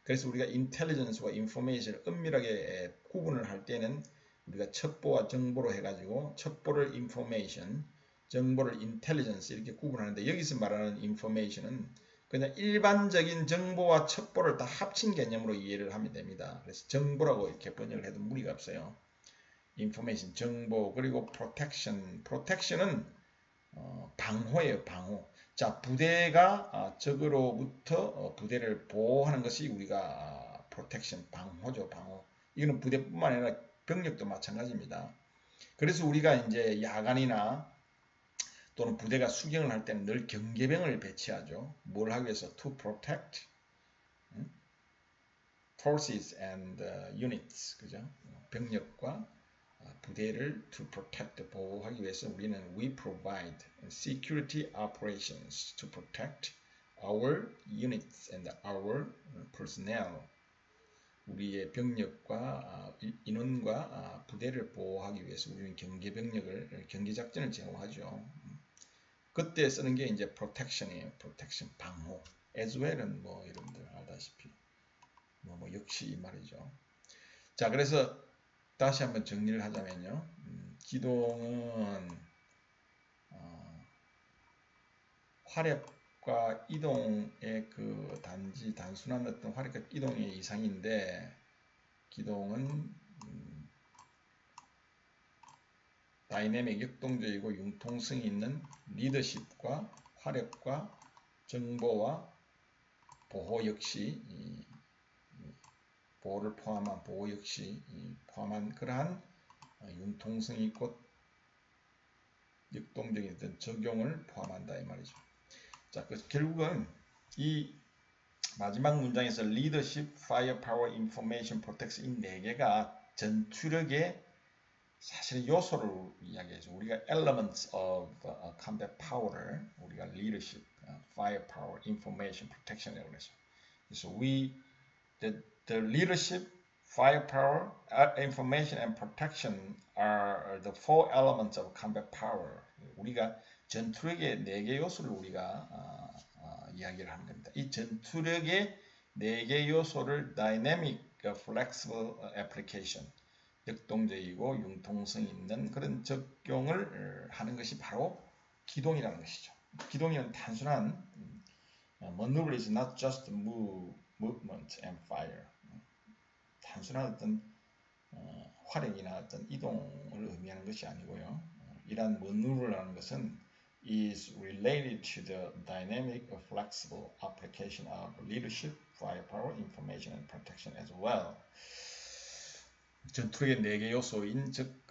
그래서 우리가 intelligence와 information을 엄밀하게 구분을 할 때는 우리가 첩보와 정보로 해가지고 첩보를 information, 정보를 intelligence 이렇게 구분하는데, 여기서 말하는 information은 그냥 일반적인 정보와 첩보를 다 합친 개념으로 이해를 하면 됩니다. 그래서 정보라고 이렇게 번역을 해도 무리가 없어요. information, 정보, 그리고 protection은 방호예요, 방호. 자, 부대가 적으로부터 부대를 보호하는 것이 우리가 protection, 방호죠, 방호. 이거는 부대뿐만 아니라 병력도 마찬가지입니다. 그래서 우리가 이제 야간이나 또는 부대가 수경을 할 때는 늘 경계병을 배치하죠. 뭘 하기 위해서? To protect forces and units, 그죠? 병력과 부대를 to protect, 보호하기 위해서 우리는 we provide security operations to protect our units and our personnel. 우리의 병력과 인원과 부대를 보호하기 위해서 우리는 경계병력을, 경계작전을 제공하죠. 그때 쓰는 게 이제 protection이에요. protection, 방호. as well은 뭐 여러분들 알다시피 뭐 역시 이 말이죠. 자, 그래서 다시 한번 정리를 하자면요. 기동은 화력과 이동의 그 단순한 어떤 화력과 이동의 이상인데, 기동은 다이내믹, 역동적이고 융통성이 있는 리더십과 화력과 정보와 보호 역시, 보호를 포함한 보호 역시 포함한 그러한 융통성이 있고 역동적인 어떤 적용을 포함한다 이 말이죠. 자, 결국은 이 마지막 문장에서 leadership, firepower, information, protection 이 네 개가 전투력의 사실 요소를 이야기해줘. 우리가 elements of combat power를 우리가 leadership, firepower, information, protection이라고 그러죠. 그래서 the leadership, firepower, information, and protection are the four elements of combat power. 우리가 전투력의 네 개 요소를 우리가 이야기를 하는 겁니다. 이 전투력의 네 개 요소를 dynamic, flexible application, 역동적이고 융통성 있는 그런 적용을 하는 것이 바로 기동이라는 것이죠. 기동이는 단순한 maneuver is not just movement and fire. 단순한 어떤 화력이나 어떤 이동을 의미하는 것이 아니고요. 이러한 maneuver라는 것은 is related to the dynamic, flexible application of leadership, firepower, information, and protection as well. 전투력의 네 개 요소인 즉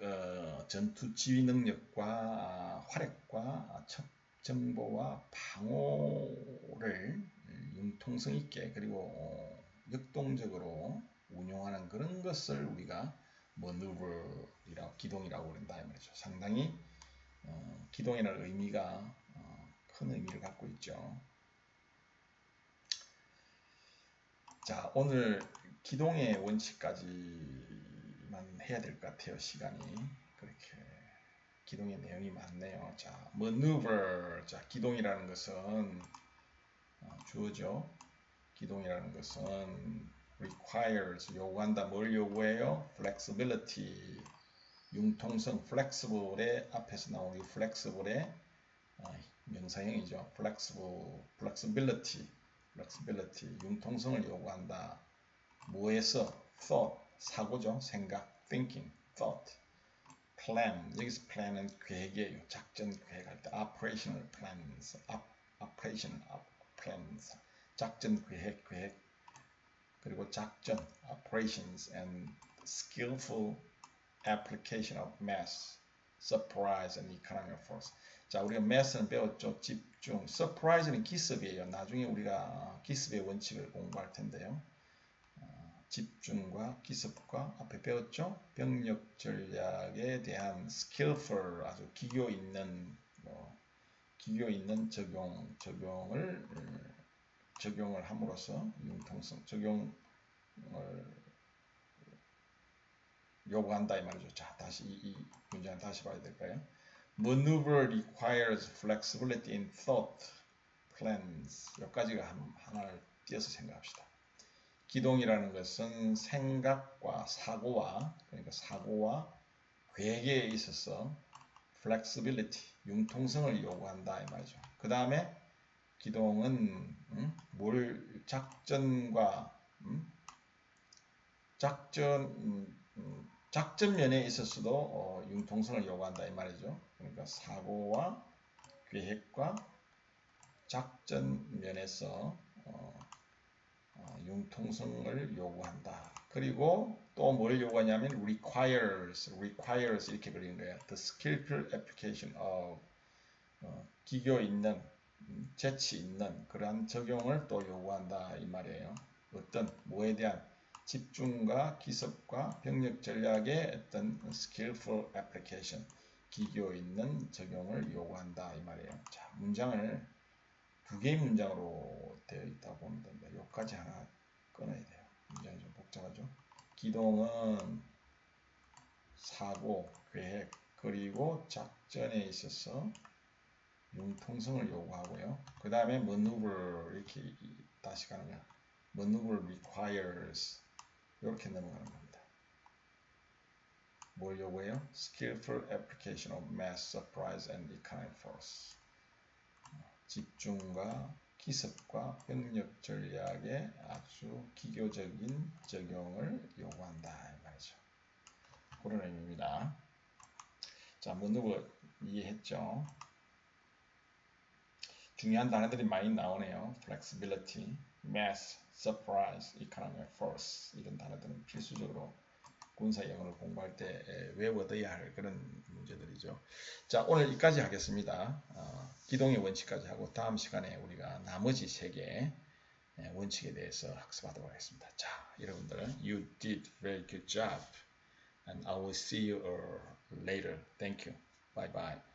전투 지휘 능력과 화력과 정보와 방어를 융통성 있게 그리고 역동적으로 운용하는 그런 것을 우리가 maneuver이라고, 기동이라고 그런다 이 말이죠. 상당히 기동이라는 의미가 큰 의미를 갖고 있죠. 자, 오늘 기동의 원칙까지만 해야 될 것 같아요. 시간이 그렇게 기동의 내용이 많네요. 자, maneuver. 자, 기동이라는 것은 주어죠. 기동이라는 것은 requires, 요구한다. 뭘 요구해요? flexibility, 융통성. flexible의 앞에서 나오는 flexible의 명사형이죠. flexibility, 융통성을 요구한다. 뭐에서? thought, 사고죠. 생각, thinking, thought. plan, 여기서 plan은 계획이에요. 작전 계획할 때 operational plans, 작전 계획, 그리고 작전, operations, and skillful application of mass, surprise, and economic force. 자, 우리가 mass는 배웠죠. 집중. surprise는 기습이에요. 나중에 우리가 기습의 원칙을 공부할 텐데요. 집중과 기습과 앞에 배웠죠? 병력 전략에 대한 skillful 아주 기교 있는 적용을 함으로써 융통성 적용을 요구한다 이 말이죠. 자, 다시 이 문장을 다시 봐야 될까요? Maneuver requires flexibility in thought, plans. 여기까지가 하나를 띄어서 생각합시다. 기동이라는 것은 생각과 사고와 그러니까 사고와 계획에 있어서 flexibility, 융통성을 요구한다 이 말이죠. 그 다음에 기동은 작전과 작전면에 있어서도 융통성을 요구한다 이 말이죠. 그러니까 사고와 계획과 작전면에서 융통성을 요구한다. 그리고 또 뭘 요구하냐면 requires 이렇게 그리는 거예요. The skillful application of 기교 있는 재치 있는 그러한 적용을 또 요구한다 이 말이에요. 어떤 뭐에 대한 집중과 기습과 병력 전략의 어떤 skillful application 기교 있는 적용을 요구한다 이 말이에요. 자, 문장을 두 개의 문장으로 되어 있다고 보면 됩니다. 여기까지 하나 끊어야 돼요. 문장이 좀 복잡하죠. 기동은 사고, 계획, 그리고 작전에 있어서 융통성을 요구하고요. 그 다음에 maneuver 이렇게 다시 가는 거야. maneuver requires 이렇게 넘어가는 겁니다. 뭘 요구해요? skillful application of mass, surprise, and economic force. 집중과 기습과 병력 전략의 아주 기교적인 적용을 요구한다 이 말이죠. 그런 의미입니다. 자, maneuver 이해했죠? 중요한 단어들이 많이 나오네요. flexibility, mass, surprise, economic force 이런 단어들은 필수적으로 군사 영어를 공부할 때 외워둬야 할 그런 문제들이죠. 자, 오늘 여기까지 하겠습니다. 기동의 원칙까지 하고 다음 시간에 우리가 나머지 세 개의 원칙에 대해서 학습하도록 하겠습니다. 자, 여러분들 you did very good job and I will see you later. Thank you. Bye bye.